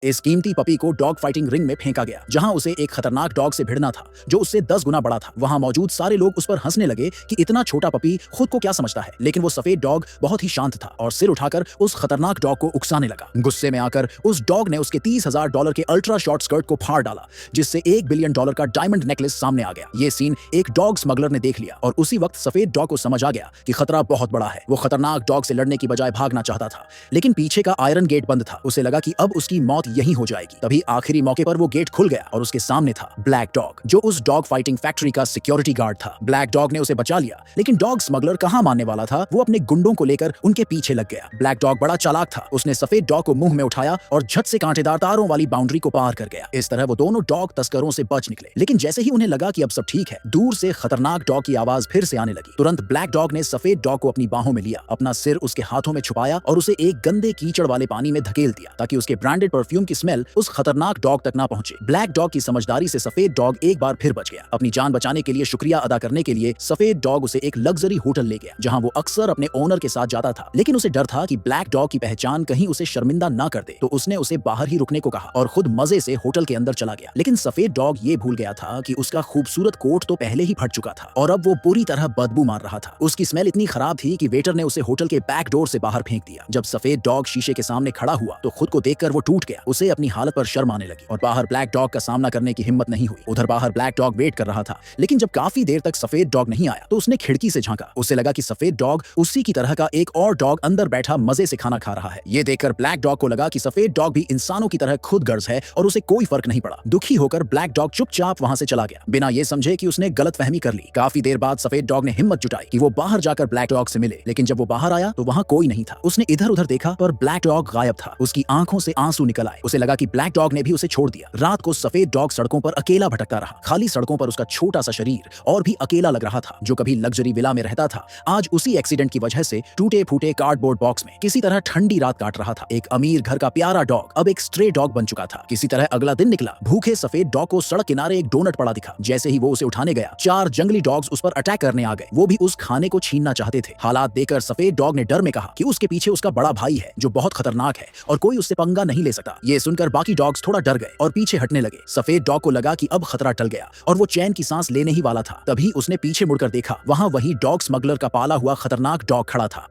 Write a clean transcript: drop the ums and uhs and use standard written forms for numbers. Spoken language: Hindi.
इस कीमती पपी को डॉग फाइटिंग रिंग में फेंका गया, जहां उसे एक खतरनाक डॉग से भिड़ना था जो उससे 10 गुना बड़ा था। वहां मौजूद सारे लोग उस पर हंसने लगे कि इतना छोटा पपी खुद को क्या समझता है, लेकिन वो सफेद डॉग बहुत ही शांत था और सिर उठाकर उस खतरनाक डॉग को उकसाने लगा। गुस्से में आकर उस डॉग ने उसके $30,000 के अल्ट्रा शॉर्ट स्कर्ट को फाड़ डाला, जिससे $1 बिलियन का डायमंड नेकलेस सामने आ गया। ये सीन एक डॉग स्मगलर ने देख लिया और उसी वक्त सफेद डॉग को समझ आ गया कि खतरा बहुत बड़ा है। वो खतरनाक डॉग से लड़ने की बजाय भागना चाहता था, लेकिन पीछे का आयरन गेट बंद था। उसे लगा कि अब उसकी मौत यहीं हो जाएगी। तभी आखिरी मौके पर वो गेट खुल गया और उसके सामने था ब्लैक डॉग, जो उस डॉग फाइटिंग फैक्ट्री का सिक्योरिटी गार्ड था। ब्लैक डॉग ने उसे बचा लिया, लेकिन डॉग स्मगलर कहां मानने वाला था। वो अपने गुंडों को लेकर उनके पीछे लग गया। ब्लैक डॉग बड़ा चालाक था। उसने सफेद डॉग को मुंह में उठाया और झट से कांटेदार तारों वाली बाउंड्री को पार कर गया। इस तरह वो दोनों डॉग तस्करों से बच निकले। लेकिन जैसे ही उन्हें लगा कि अब सब ठीक है, दूर से खतरनाक डॉग की आवाज फिर से आने लगी। तुरंत ब्लैक डॉग ने सफेद डॉग को अपनी बाहों में लिया, अपना सिर उसके हाथों में छुपाया और उसे एक गंदे कीचड़ वाले पानी में धकेल दिया, ताकि उसके ब्रांडेड परफ्यूम की स्मेल उस खतरनाक डॉग तक ना पहुंचे। ब्लैक डॉग की समझदारी से सफेद डॉग एक बार फिर बच गया। अपनी जान बचाने के लिए शुक्रिया अदा करने के लिए सफेद डॉग उसे एक लग्जरी होटल ले गया, जहां वो अक्सर अपने ओनर के साथ जाता था। लेकिन उसे डर था कि ब्लैक डॉग की पहचान कहीं उसे शर्मिंदा ना कर दे, तो उसने उसे बाहर ही रुकने को कहा और खुद मजे से होटल के अंदर चला गया। लेकिन सफेद डॉग ये भूल गया था कि उसका खूबसूरत कोट तो पहले ही फट चुका था और अब वो बुरी तरह बदबू मार रहा था। उसकी स्मेल इतनी खराब थी कि वेटर ने उसे होटल के बैक डोर से बाहर फेंक दिया। जब सफेद डॉग शीशे के सामने खड़ा हुआ तो खुद को देखकर वो टूट गया। उसे अपनी हालत पर शर्म आने लगी और बाहर ब्लैक डॉग का सामना करने की हिम्मत नहीं हुई। उधर बाहर ब्लैक डॉग वेट कर रहा था, लेकिन जब काफी देर तक सफेद डॉग नहीं आया तो उसने खिड़की से झांका। उसे लगा कि सफेद डॉग उसी की तरह का एक और डॉग अंदर बैठा मजे से खाना खा रहा है। ये देखकर ब्लैक डॉग को लगा कि सफेद डॉग भी इंसानों की तरह खुदगर्ज है और उसे कोई फर्क नहीं पड़ा। दुखी होकर ब्लैक डॉग चुपचाप वहां से चला गया, बिना ये समझे कि उसने गलतफहमी कर ली। काफी देर बाद सफेद डॉग ने हिम्मत जुटाई कि वो बाहर जाकर ब्लैक डॉग से मिले, लेकिन जब वो बाहर आया तो वहां कोई नहीं था। उसने इधर उधर देखा पर ब्लैक डॉग गायब था। उसकी आंखों से आंसू निकल आए। उसे लगा कि ब्लैक डॉग ने भी उसे छोड़ दिया। रात को सफेद डॉग सड़कों पर अकेला भटकता रहा। खाली सड़कों पर उसका छोटा सा शरीर और भी अकेला लग रहा था। जो कभी लग्जरी विला में रहता था, आज उसी एक्सीडेंट की वजह से टूटे फूटे कार्डबोर्ड बॉक्स में किसी तरह ठंडी रात काट रहा था। एक अमीर घर का प्यारा डॉग अब एक स्ट्रे डॉग बन चुका था। किसी तरह अगला दिन निकला। भूखे सफेद डॉग को सड़क किनारे एक डोनट पड़ा दिखा। जैसे ही वो उसे उठाने गया, 4 जंगली डॉग्स उस पर अटैक करने आ गए। वो भी उस खाने को छीनना चाहते थे। हालात देखकर सफेद डॉग ने डर में कहा कि उसके पीछे उसका बड़ा भाई है जो बहुत खतरनाक है और कोई उससे पंगा नहीं ले सकता। ये सुनकर बाकी डॉग्स थोड़ा डर गए और पीछे हटने लगे। सफेद डॉग को लगा कि अब खतरा टल गया और वो चैन की सांस लेने ही वाला था। तभी उसने पीछे मुड़कर देखा, वहां वही डॉग स्मगलर का पाला हुआ खतरनाक डॉग खड़ा था।